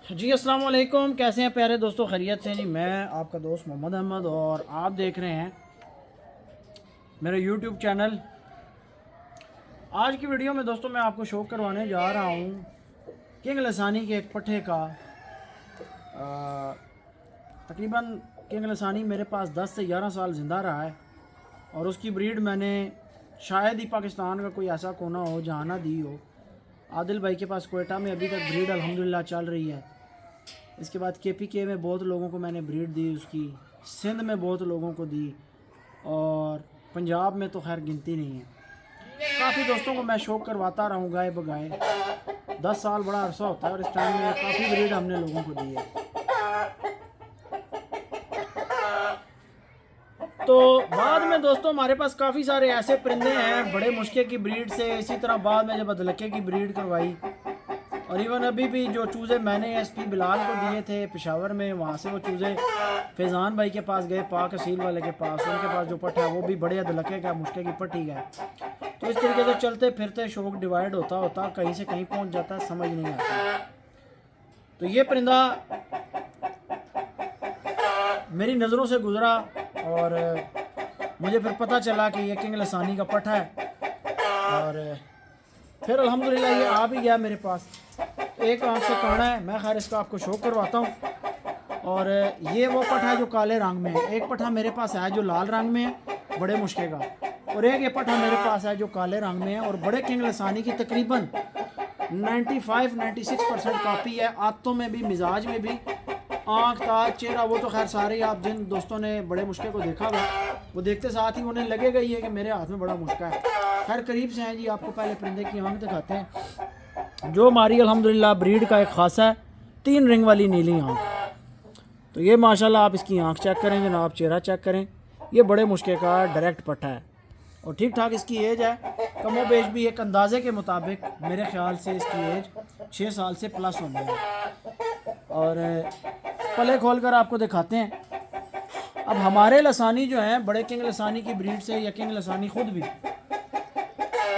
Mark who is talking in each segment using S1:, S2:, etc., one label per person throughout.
S1: जी अस्सलाम वालेकुम। कैसे हैं प्यारे दोस्तों, खैरियत से? जी मैं आपका दोस्त मोहम्मद अहमद और आप देख रहे हैं मेरा यूट्यूब चैनल। आज की वीडियो में दोस्तों मैं आपको शो करवाने जा रहा हूँ किंग लसानी के एक पट्ठे का। तकरीबन किंग लसानी मेरे पास 10 से 11 साल ज़िंदा रहा है और उसकी ब्रीड मैंने शायद ही पाकिस्तान का कोई ऐसा कोना हो जहाँ ना दी हो। आदिल भाई के पास कोयटा में अभी तक ब्रीड अल्हम्दुलिल्लाह चल रही है। इसके बाद KPK में बहुत लोगों को मैंने ब्रीड दी उसकी, सिंध में बहुत लोगों को दी और पंजाब में तो खैर गिनती नहीं है। काफ़ी दोस्तों को मैं शौक करवाता रहा हूँ गाय बगाए। 10 साल बड़ा अरसा होता है और इस टाइम में काफ़ी ब्रीड हमने लोगों को दी है। तो बाद में दोस्तों हमारे पास काफ़ी सारे ऐसे परिंदे हैं बड़े मुश्किल की ब्रीड से। इसी तरह बाद में जब अदलके की ब्रीड करवाई और इवन अभी भी जो चूज़े मैंने SP बिलाल को दिए थे पेशावर में, वहाँ से वो चूज़े फैज़ान भाई के पास गए, पाक असील वाले के पास। उनके पास जो पट्टा है वो भी बड़े अदलके का मुश्किल की पट्टी का है। तो इस तरीके से चलते फिरते शौक डिवाइड होता होता कहीं से कहीं पहुँच जाता है, समझ नहीं आता। तो ये परिंदा मेरी नज़रों से गुज़रा और मुझे फिर पता चला कि ये किंग लसानी का पट्ठा है और फिर अल्हम्दुलिल्लाह ये आ भी गया मेरे पास। एक आंख से काना है, मैं खैर इसका आपको शौक करवाता हूँ। और ये वो पट्ठा है जो काले रंग में है। एक पट्ठा मेरे पास है जो लाल रंग में है बड़े मुश्किल का, और एक ये पट्ठा मेरे पास है जो काले रंग में है और बड़े किंग लसानी की तकरीबन 95-96% कॉपी है। आंतों में भी, मिजाज में भी, आँख ताज चेहरा, वो तो खैर सारे ही आप जिन दोस्तों ने बड़े मुश्किल को देखा हुआ वो देखते साथ ही उन्हें लगेगा ही है कि मेरे हाथ में बड़ा मुश्किल है। खैर करीब से हैं जी, आपको पहले परिंदे की आँख दिखाते हैं जो हमारी अल्हम्दुलिल्लाह ब्रीड का एक खासा है, 3 रिंग वाली नीली आँख। तो ये माशाल्लाह आप इसकी आँख चेक करें जनाब, चेहरा चेक करें, ये बड़े मुश्किल का डायरेक्ट पट्टा है और ठीक ठाक इसकी एज है। कमो बेश भी एक अंदाजे के मुताबिक मेरे ख्याल से इसकी एज 6 साल से प्लस होनी है। और पले खोल कर आपको दिखाते हैं। अब हमारे लसानी जो हैं बड़े किंग लसानी की ब्रीड से, या किंग लसानी खुद भी,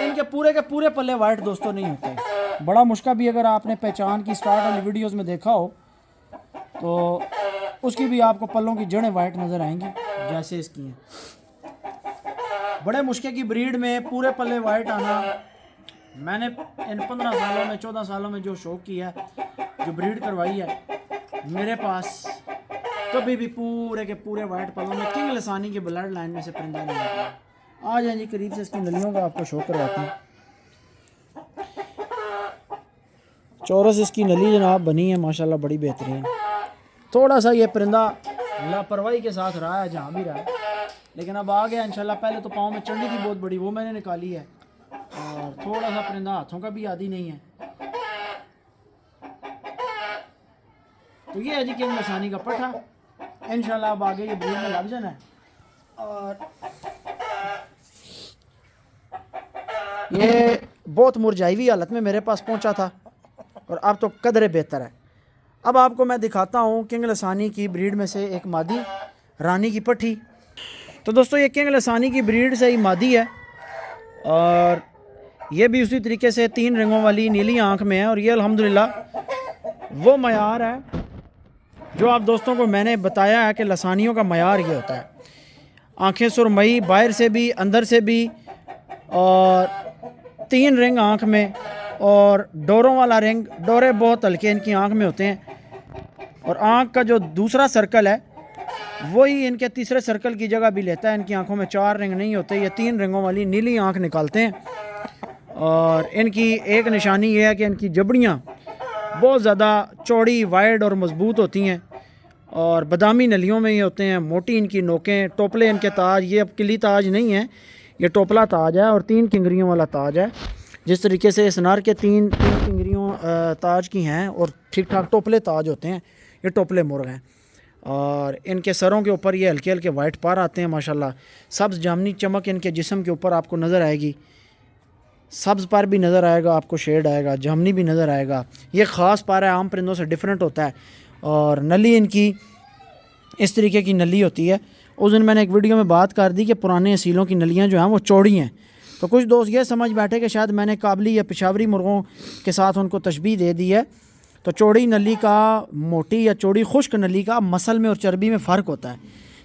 S1: इनके पूरे के पूरे पल्ले वाइट दोस्तों नहीं होते। बड़ा मुश्किल भी अगर आपने पहचान की स्टार्ट वाली वीडियोस में देखा हो तो उसकी भी आपको पल्लों की जड़ें वाइट नज़र आएंगी जैसे इसकी हैं। बड़े मुश्किल की ब्रीड में पूरे पल्ले वाइट आना मैंने इन 15 सालों में, 14 सालों में जो शौक किया है, जो ब्रीड करवाई है, मेरे पास कभी भी पूरे के पूरे वाइट पलों में किंग लसानी के ब्लड लाइन में से परिंदा नहीं आता। आ जाए जी करीब से इसकी नलियों का आपको शो करवाते हैं। चौरस इसकी नली जनाब बनी है माशाल्लाह, बड़ी बेहतरीन। थोड़ा सा ये परिंदा लापरवाही के साथ रहा है जहाँ भी रहा है, लेकिन अब आ गया इंशाल्लाह। पहले तो पाँव में चंडी थी बहुत बड़ी, वो मैंने निकाली है और थोड़ा सा परिंदा हाथों का भी आदी नहीं है। तो ये है जी किंग लसानी का पट्ठा। इंशाल्लाह अब आगे ये ब्रीड में लग जाना है और ये बहुत मुरझाई हुई हालत में मेरे पास पहुंचा था और अब तो कदरे बेहतर है। अब आपको मैं दिखाता हूँ किंग लसानी की ब्रीड में से एक मादी रानी की पट्ठी। तो दोस्तों ये किंग लसानी की ब्रीड से ही मादी है और ये भी उसी तरीके से 3 रिंगों वाली नीली आँख में है और ये अल्हम्दुलिल्लाह वो मयार है जो आप दोस्तों को मैंने बताया है कि लसानियों का मयार ये होता है। आँखें सुरमई बाहर से भी अंदर से भी, और 3 रिंग आँख में, और डोरों वाला रिंग, डोरे बहुत हल्के इनकी आँख में होते हैं और आँख का जो दूसरा सर्कल है वही इनके तीसरे सर्कल की जगह भी लेता है। इनकी आँखों में 4 रिंग नहीं होते, ये 3 रिंगों वाली नीली आँख निकालते हैं। और इनकी एक निशानी ये है कि इनकी जबड़ियाँ बहुत ज़्यादा चौड़ी, वाइड और मज़बूत होती हैं और बादामी नलियों में ये होते हैं। मोटी इनकी नोकें, टोपले इनके ताज, ये अब किली ताज नहीं है, ये टोपला ताज है और 3 किंगरियों वाला ताज है। जिस तरीके से इस नर के 3 किंगरियों ताज की हैं और ठीक ठाक टोपले ताज होते हैं, ये टोपले मुर्ग हैं। और इनके सरों के ऊपर ये हल्के हल्के वाइट पार आते हैं माशाल्लाह। सब्ज़ जामनी चमक इनके जिस्म के ऊपर आपको नज़र आएगी, सब्ज़ पर भी नज़र आएगा आपको, शेड आएगा, जामनी भी नज़र आएगा। ये ख़ास पारा है, आम परिंदों से डिफरेंट होता है। और नली इनकी इस तरीके की नली होती है। उस दिन मैंने एक वीडियो में बात कर दी कि पुराने असीलों की नलियाँ जो हैं वो चौड़ी हैं, तो कुछ दोस्त ये समझ बैठे कि शायद मैंने काबली या पेशावरी मुर्गों के साथ उनको तशबीह दे दी है। तो चौड़ी नली का, मोटी या चौड़ी खुश्क नली का मसल में और चर्बी में फ़र्क होता है।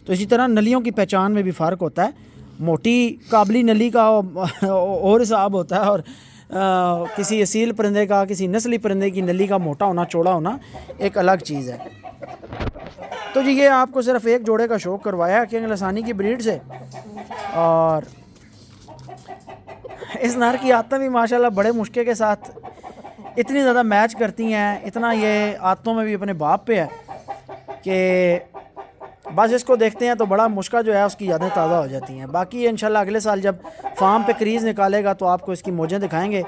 S1: तो इसी तरह नलियों की पहचान में भी फ़र्क होता है। मोटी काबली नली का और हिसाब होता है और किसी असील परिंदे का, किसी नस्ली परिंदे की नली का मोटा होना, चौड़ा होना एक अलग चीज़ है। तो जी ये आपको सिर्फ एक जोड़े का शौक़ करवाया किंग लसानी की ब्रीड से। और इस नर की आदतें भी माशाल्लाह बड़े मुश्किल के साथ इतनी ज़्यादा मैच करती हैं, इतना ये आदतों में भी अपने बाप पे है कि बस इसको देखते हैं तो बड़ा मुश्किल जो है उसकी यादें ताज़ा हो जाती हैं। बाकी इंशाल्लाह अगले साल जब फार्म पे क्रीज़ निकालेगा तो आपको इसकी मौजें दिखाएंगे।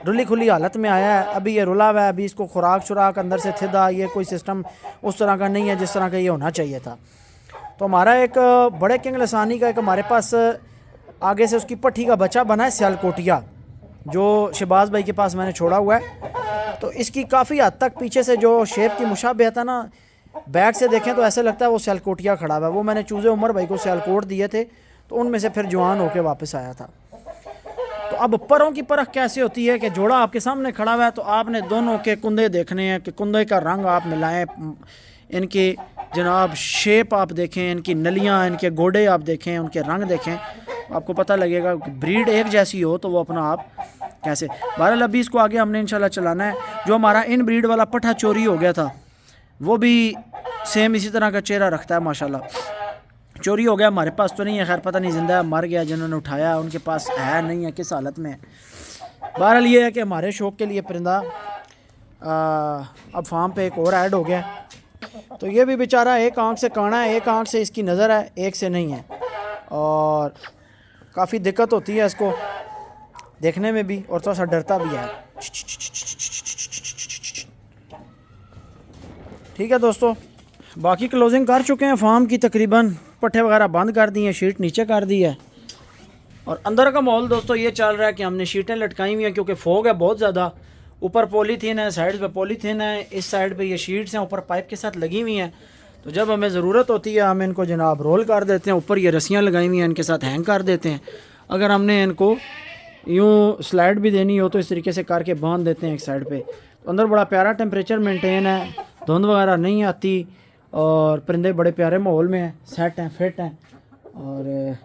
S1: रुली खुली हालत में आया है, अभी ये रुला हुआ है, अभी इसको खुराक शुराक अंदर से थिदा, ये कोई सिस्टम उस तरह का नहीं है जिस तरह का ये होना चाहिए था। तो हमारा एक बड़े किंग लसानी का एक हमारे पास आगे से उसकी पट्टी का बच्चा बना है सियालकोटिया, जो शहबाज भाई के पास मैंने छोड़ा हुआ है। तो इसकी काफ़ी हद तक पीछे से जो शेप की मुशाबहत है ना, बैक से देखें तो ऐसे लगता है वो सियालकोटिया खड़ा हुआ है। वो मैंने चूज़े उमर भाई को सियालकोट दिए थे तो उनमें से फिर जवान होकर वापस आया था। तो अब परों की परख कैसे होती है कि जोड़ा आपके सामने खड़ा हुआ है तो आपने दोनों के कुंदे देखने हैं कि कुंदे का रंग आप मिलाएं, इनकी जनाब शेप आप देखें, इनकी नलियां, इनके गोडे आप देखें, उनके रंग देखें, आपको पता लगेगा ब्रीड एक जैसी हो तो वो अपना आप कैसे। बहरहाल अभी इसको आगे हमने इंशाल्लाह चलाना है। जो हमारा इन ब्रीड वाला पट्ठा चोरी हो गया था वो भी सेम इसी तरह का चेहरा रखता है माशाल्लाह। चोरी हो गया, हमारे पास तो नहीं है, खैर पता नहीं ज़िंदा है मर गया, जिन्होंने उठाया उनके पास है नहीं है, किस हालत में है। बहरहाल ये है कि हमारे शौक़ के लिए परिंदा अब फार्म पे एक और ऐड हो गया। तो ये भी बेचारा एक आँख से काना है, एक आँख से इसकी नज़र है, एक से नहीं है, और काफ़ी दिक्कत होती है इसको देखने में भी और थोड़ा सा डरता भी है। ठीक है दोस्तों, बाकी क्लोजिंग कर चुके हैं फार्म की, तकरीबन पट्ठे वगैरह बंद कर दिए हैं, शीट नीचे कर दी है। और अंदर का माहौल दोस्तों ये चल रहा है कि हमने शीटें लटकाई हुई हैं क्योंकि फोग है बहुत ज़्यादा। ऊपर पॉलीथीन है, साइड पे पॉलीथीन है, इस साइड पे ये शीट्स हैं ऊपर पाइप के साथ लगी हुई हैं। तो जब हमें ज़रूरत होती है हम इनको जनाब रोल कर देते हैं, ऊपर ये रस्सियाँ लगाई हुई हैं इनके साथ हैंग कर देते हैं। अगर हमने इनको यूँ स्लाइड भी देनी हो तो इस तरीके से करके बांध देते हैं एक साइड पे। तो अंदर बड़ा प्यारा टेम्परेचर मेंटेन है, धुंध वगैरह नहीं आती और परिंदे बड़े प्यारे माहौल में हैं, सेट हैं, फिट हैं और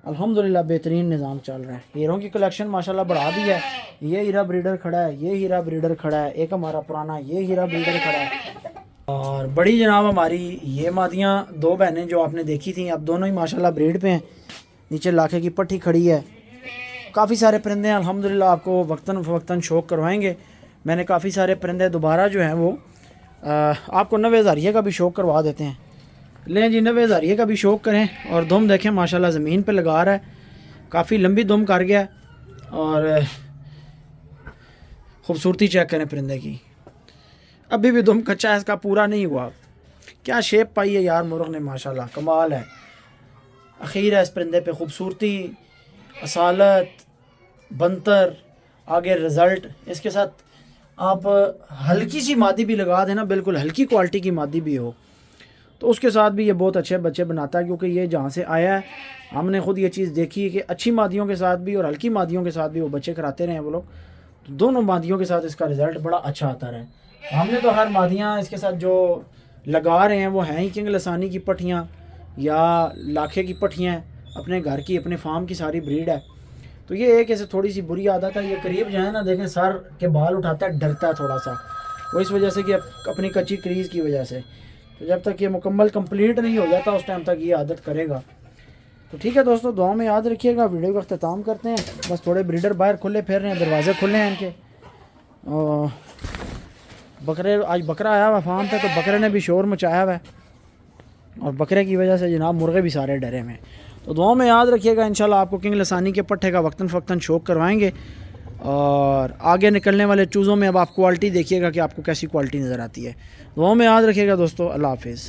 S1: अल्हम्दुलिल्लाह बेहतरीन निज़ाम चल रहा है। हीरों की कलेक्शन माशाल्लाह बढ़ा दी है। ये हीरा ब्रीडर खड़ा है, ये हीरा ब्रीडर खड़ा है, एक हमारा पुराना ये हीरा ब्रीडर खड़ा है। और बड़ी जनाब हमारी ये मादियाँ दो बहनें जो आपने देखी थी, अब दोनों ही माशाल्लाह ब्रीड पे हैं। नीचे लाखे की पट्टी खड़ी है। काफ़ी सारे परिंदे अल्हम्दुलिल्लाह आपको वक्तन फ़वक्तन शौक़ करवाएंगे। मैंने काफ़ी सारे परिंदे दोबारा जो हैं वो आपको 90 हज़ारिये का भी शौक़ करवा देते हैं। लें जी, 90 हज़ारिये का भी शौक़ करें। और दुम देखें माशाल्लाह ज़मीन पे लगा रहा है, काफ़ी लंबी दुम कर गया और ख़ूबसूरती चेक करें परिंदे की, अभी भी दुम कच्चा है, इसका पूरा नहीं हुआ। क्या शेप पाई है यार मुर्ग ने, माशाल्लाह कमाल है। अखीर है इस परिंदे पे ख़ूबसूरती, असालत, बंतर, आगे रिज़ल्ट। इसके साथ आप हल्की सी मादी भी लगा देना, बिल्कुल हल्की क्वालिटी की मादी भी हो तो उसके साथ भी ये बहुत अच्छे बच्चे बनाता है। क्योंकि ये जहाँ से आया है हमने ख़ुद ये चीज़ देखी है कि अच्छी मादियों के साथ भी और हल्की मादियों के साथ भी वो बच्चे कराते रहे वो लोग, तो दोनों मादियों के साथ इसका रिज़ल्ट बड़ा अच्छा आता रहा। हमने तो हर मादियाँ इसके साथ जो लगा रहे हैं वो हैं ही किंग लसानी की पट्टियाँ या लाखे की पट्टियाँ, अपने घर की, अपने फार्म की सारी ब्रीड है। तो ये एक ऐसे थोड़ी सी बुरी आदत है, ये करीब जो है ना देखें सर के बाल उठाता है, डरता है थोड़ा सा, वो इस वजह से कि अपनी कच्ची क्रीज़ की वजह से। तो जब तक ये मुकम्मल कंप्लीट नहीं हो जाता उस टाइम तक ये आदत करेगा। तो ठीक है दोस्तों, दुआ में याद रखिएगा। वीडियो का अख्ताम करते हैं। बस थोड़े ब्रीडर बाहर खुले फिर रहे हैं, दरवाजे खुले हैं इनके। और बकरे, आज बकरा आया हुआ फार्म पे तो बकरे ने भी शोर मचाया हुआ है और बकरे की वजह से जनाब मुर्गे भी सारे डरे हुए हैं। तो दुआ में याद रखिएगा, इंशाल्लाह आपको किंग लसानी के पट्ठे का वक्तन फ़क्तन शौक़ करवाएंगे। और आगे निकलने वाले चूज़ों में अब आप क्वालिटी देखिएगा कि आपको कैसी क्वालिटी नज़र आती है। दुआ में याद रखिएगा दोस्तों। अल्लाह हाफ़िज़।